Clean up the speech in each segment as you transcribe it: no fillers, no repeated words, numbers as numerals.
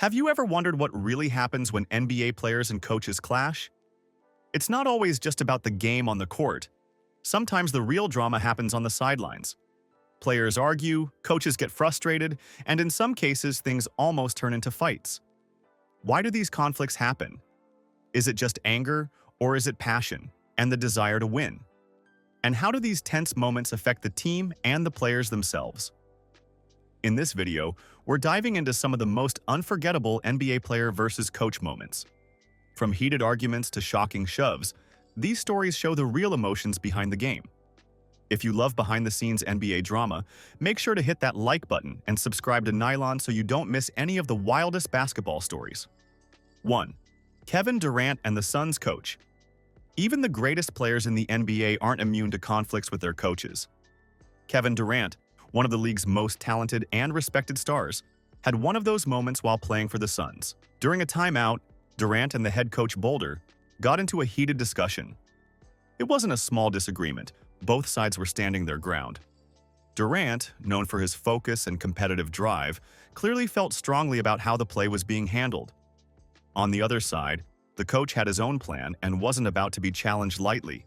Have you ever wondered what really happens when NBA players and coaches clash? It's not always just about the game on the court. Sometimes the real drama happens on the sidelines. Players argue, coaches get frustrated, and in some cases, things almost turn into fights. Why do these conflicts happen? Is it just anger, or is it passion and the desire to win? And how do these tense moments affect the team and the players themselves? In this video, we're diving into some of the most unforgettable NBA player versus coach moments. From heated arguments to shocking shoves, these stories show the real emotions behind the game. If you love behind-the-scenes NBA drama, make sure to hit that like button and subscribe to Nylon so you don't miss any of the wildest basketball stories. 1. Kevin Durant and the Suns coach. Even the greatest players in the NBA aren't immune to conflicts with their coaches. Kevin Durant, one of the league's most talented and respected stars, had one of those moments while playing for the Suns. During a timeout, Durant and the head coach Boulder got into a heated discussion. It wasn't a small disagreement. Both sides were standing their ground. Durant, known for his focus and competitive drive, clearly felt strongly about how the play was being handled. On the other side, the coach had his own plan and wasn't about to be challenged lightly.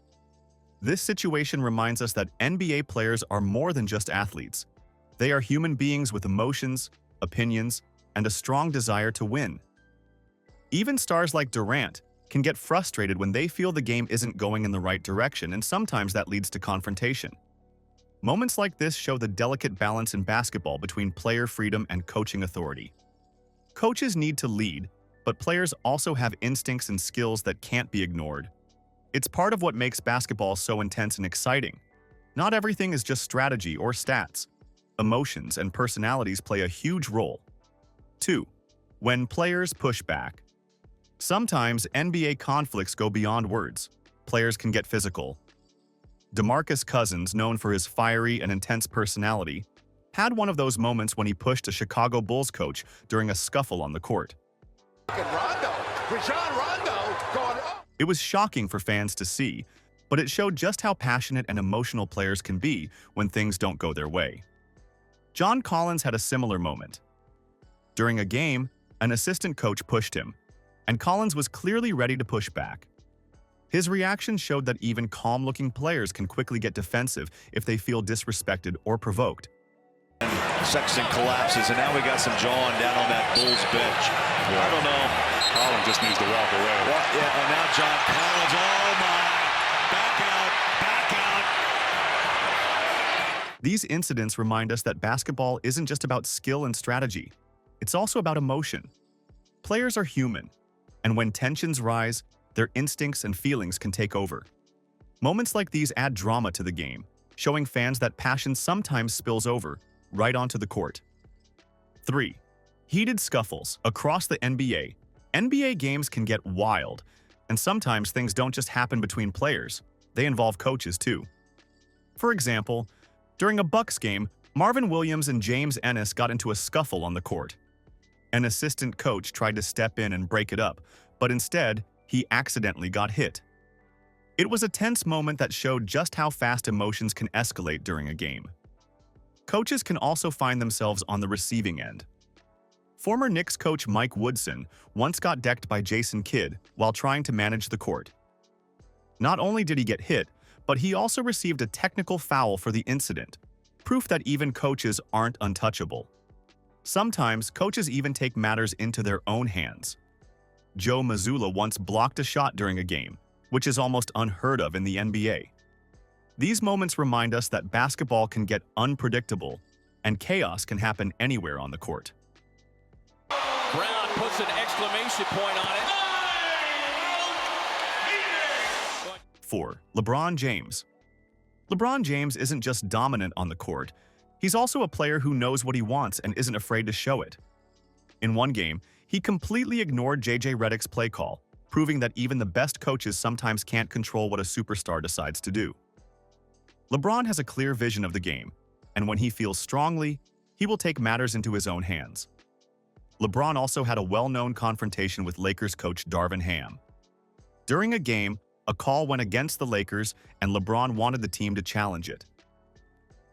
This situation reminds us that NBA players are more than just athletes. They are human beings with emotions, opinions, and a strong desire to win. Even stars like Durant can get frustrated when they feel the game isn't going in the right direction, and sometimes that leads to confrontation. Moments like this show the delicate balance in basketball between player freedom and coaching authority. Coaches need to lead, but players also have instincts and skills that can't be ignored. It's part of what makes basketball so intense and exciting. Not everything is just strategy or stats. Emotions and personalities play a huge role. 2. When players push back. Sometimes NBA conflicts go beyond words. Players can get physical. DeMarcus Cousins, known for his fiery and intense personality, had one of those moments when he pushed a Chicago Bulls coach during a scuffle on the court. It was shocking for fans to see, but it showed just how passionate and emotional players can be when things don't go their way. John Collins had a similar moment. During a game, an assistant coach pushed him, and Collins was clearly ready to push back. His reaction showed that even calm-looking players can quickly get defensive if they feel disrespected or provoked. Sexton collapses, and now we got some jawing down on that Bulls bench. I don't know. Collins just needs to walk away. Well, yeah, and now John Collins, oh my, back out. These incidents remind us that basketball isn't just about skill and strategy. It's also about emotion. Players are human, and when tensions rise, their instincts and feelings can take over. Moments like these add drama to the game, showing fans that passion sometimes spills over right onto the court. 3. Heated scuffles. Across the NBA, NBA games can get wild, and sometimes things don't just happen between players, they involve coaches too. For example, during a Bucks game, Marvin Williams and James Ennis got into a scuffle on the court. An assistant coach tried to step in and break it up, but instead, he accidentally got hit. It was a tense moment that showed just how fast emotions can escalate during a game. Coaches can also find themselves on the receiving end. Former Knicks coach Mike Woodson once got decked by Jason Kidd while trying to manage the court. Not only did he get hit, but he also received a technical foul for the incident, proof that even coaches aren't untouchable. Sometimes, coaches even take matters into their own hands. Joe Mazzulla once blocked a shot during a game, which is almost unheard of in the NBA. These moments remind us that basketball can get unpredictable, and chaos can happen anywhere on the court. Brown puts an exclamation point on it. 4. LeBron James. LeBron James isn't just dominant on the court, he's also a player who knows what he wants and isn't afraid to show it. In one game, he completely ignored J.J. Redick's play call, proving that even the best coaches sometimes can't control what a superstar decides to do. LeBron has a clear vision of the game, and when he feels strongly, he will take matters into his own hands. LeBron also had a well-known confrontation with Lakers coach Darvin Ham. During a game, a call went against the Lakers, and LeBron wanted the team to challenge it.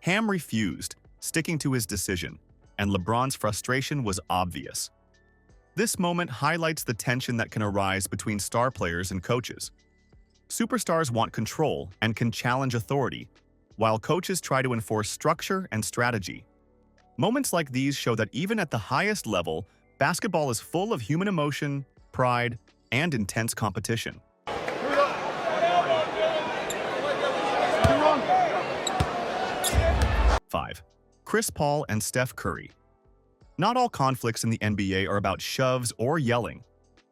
Ham refused, sticking to his decision, and LeBron's frustration was obvious. This moment highlights the tension that can arise between star players and coaches. Superstars want control and can challenge authority, while coaches try to enforce structure and strategy. Moments like these show that even at the highest level, basketball is full of human emotion, pride, and intense competition. 5. Chris Paul and Steph Curry. Not all conflicts in the NBA are about shoves or yelling.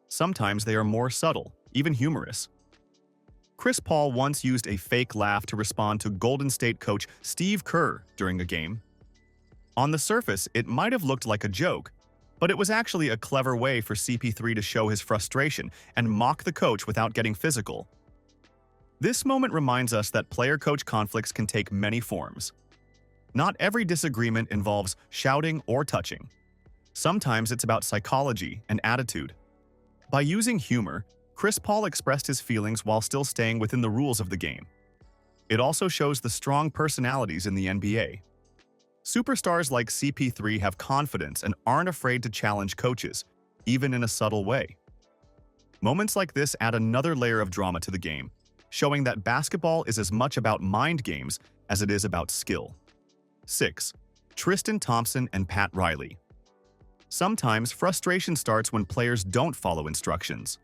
Sometimes they are more subtle, even humorous. Chris Paul once used a fake laugh to respond to Golden State coach Steve Kerr during a game. On the surface, it might have looked like a joke, but it was actually a clever way for CP3 to show his frustration and mock the coach without getting physical. This moment reminds us that player-coach conflicts can take many forms. Not every disagreement involves shouting or touching. Sometimes it's about psychology and attitude. By using humor, Chris Paul expressed his feelings while still staying within the rules of the game. It also shows the strong personalities in the NBA. Superstars like CP3 have confidence and aren't afraid to challenge coaches, even in a subtle way. Moments like this add another layer of drama to the game, showing that basketball is as much about mind games as it is about skill. 6. Tristan Thompson and Pat Riley. Sometimes frustration starts when players don't follow instructions.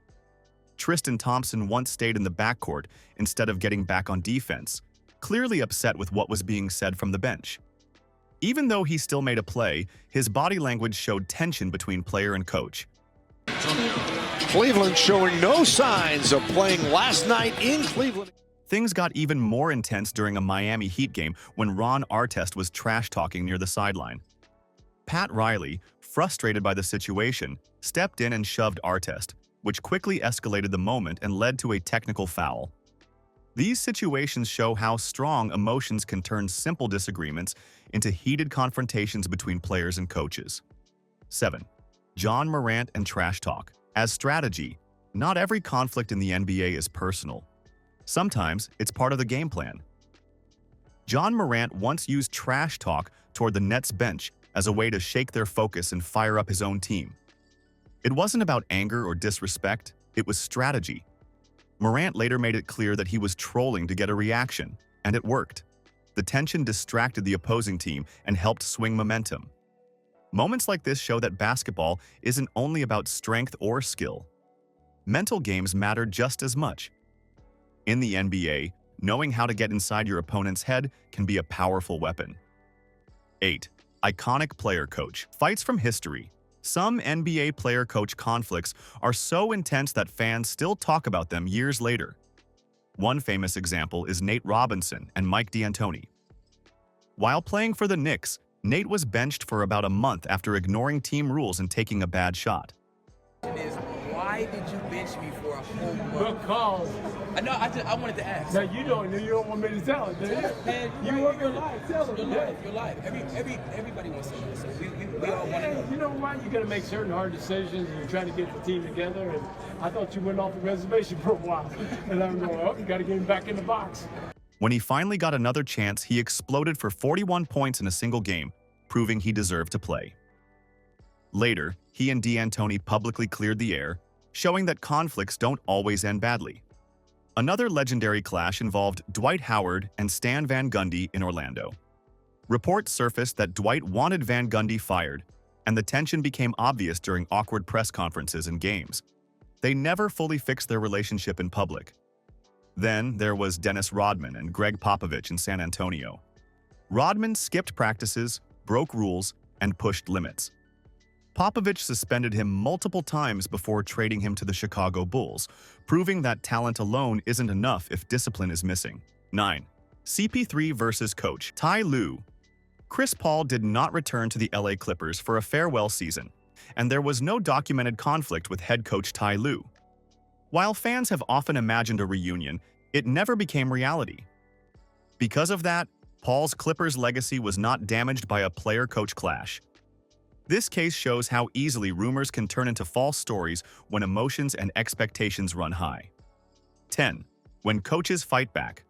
Tristan Thompson once stayed in the backcourt instead of getting back on defense, clearly upset with what was being said from the bench. Even though he still made a play, his body language showed tension between player and coach. Cleveland showing no signs of playing last night in Cleveland. Things got even more intense during a Miami Heat game when Ron Artest was trash-talking near the sideline. Pat Riley, frustrated by the situation, stepped in and shoved Artest, which quickly escalated the moment and led to a technical foul. These situations show how strong emotions can turn simple disagreements into heated confrontations between players and coaches. 7. John Morant and trash talk. As strategy, not every conflict in the NBA is personal. Sometimes it's part of the game plan. John Morant once used trash talk toward the Nets bench as a way to shake their focus and fire up his own team. It wasn't about anger or disrespect, it was strategy. Morant later made it clear that he was trolling to get a reaction, and it worked. The tension distracted the opposing team and helped swing momentum. Moments like this show that basketball isn't only about strength or skill. Mental games matter just as much. In the NBA, knowing how to get inside your opponent's head can be a powerful weapon. 8. Iconic player-coach. Fights from history. Some NBA player-coach conflicts are so intense that fans still talk about them years later. One famous example is Nate Robinson and Mike D'Antoni. While playing for the Knicks, Nate was benched for about a month after ignoring team rules and taking a bad shot. Why did you bench me for a whole month? Because I wanted to ask. now you don't want me to tell it, do you? Man, You want me to lie? Tell it. You're live. Everybody wants to know. So we all want to Hey, know. you know why? You got to make certain hard decisions and you're trying to get the team together. And I thought you went off the reservation for a while. And I'm going, oh, you got to get him back in the box. When he finally got another chance, he exploded for 41 points in a single game, proving he deserved to play. Later, he and D'Antoni publicly cleared the air, showing that conflicts don't always end badly. Another legendary clash involved Dwight Howard and Stan Van Gundy in Orlando. Reports surfaced that Dwight wanted Van Gundy fired, and the tension became obvious during awkward press conferences and games. They never fully fixed their relationship in public. Then there was Dennis Rodman and Greg Popovich in San Antonio. Rodman skipped practices, broke rules, and pushed limits. Popovich suspended him multiple times before trading him to the Chicago Bulls, proving that talent alone isn't enough if discipline is missing. 9. CP3 versus coach Ty Lue. Chris Paul did not return to the LA Clippers for a farewell season, and there was no documented conflict with head coach Ty Lue. While fans have often imagined a reunion, it never became reality. Because of that, Paul's Clippers legacy was not damaged by a player-coach clash. This case shows how easily rumors can turn into false stories when emotions and expectations run high. 10. When coaches fight back.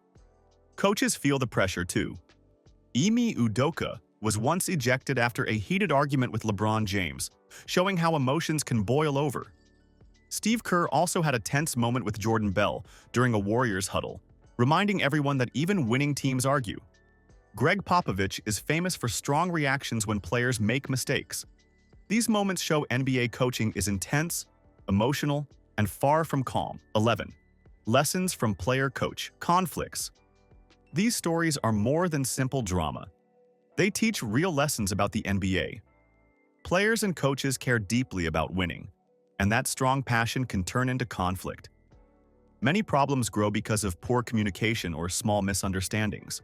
Coaches feel the pressure too. Ime Udoka was once ejected after a heated argument with LeBron James, showing how emotions can boil over. Steve Kerr also had a tense moment with Jordan Bell during a Warriors huddle, reminding everyone that even winning teams argue. Greg Popovich is famous for strong reactions when players make mistakes. These moments show NBA coaching is intense, emotional, and far from calm. 11. Lessons from player-coach conflicts. These stories are more than simple drama. They teach real lessons about the NBA. Players and coaches care deeply about winning, and that strong passion can turn into conflict. Many problems grow because of poor communication or small misunderstandings.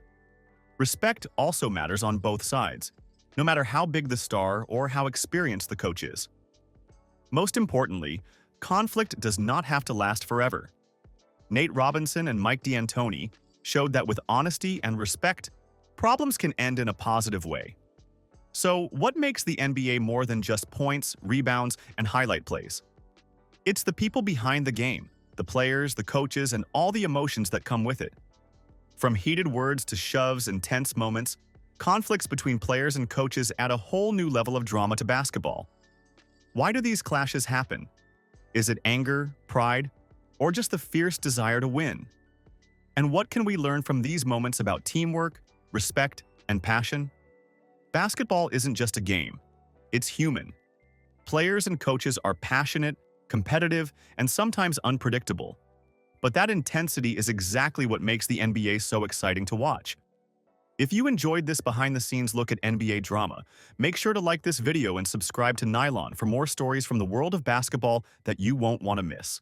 Respect also matters on both sides, no matter how big the star or how experienced the coach is. Most importantly, conflict does not have to last forever. Nate Robinson and Mike D'Antoni showed that with honesty and respect, problems can end in a positive way. So, what makes the NBA more than just points, rebounds, and highlight plays? It's the people behind the game, the players, the coaches, and all the emotions that come with it. From heated words to shoves and tense moments, conflicts between players and coaches add a whole new level of drama to basketball. Why do these clashes happen? Is it anger, pride, or just the fierce desire to win? And what can we learn from these moments about teamwork, respect, and passion? Basketball isn't just a game. It's human. Players and coaches are passionate, competitive, and sometimes unpredictable. But that intensity is exactly what makes the NBA so exciting to watch. If you enjoyed this behind-the-scenes look at NBA drama, make sure to like this video and subscribe to Nylon for more stories from the world of basketball that you won't want to miss.